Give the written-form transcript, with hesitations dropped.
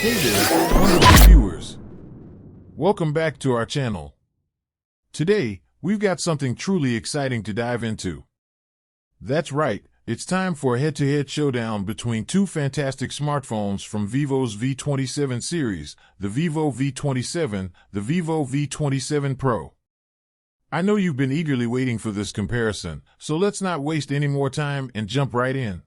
Hey there, wonderful viewers. Welcome back to our channel. Today, we've got something truly exciting to dive into. That's right, it's time for a head-to-head showdown between two fantastic smartphones from Vivo's V27 series, the Vivo V27, the Vivo V27 Pro. I know you've been eagerly waiting for this comparison, so let's not waste any more time and jump right in.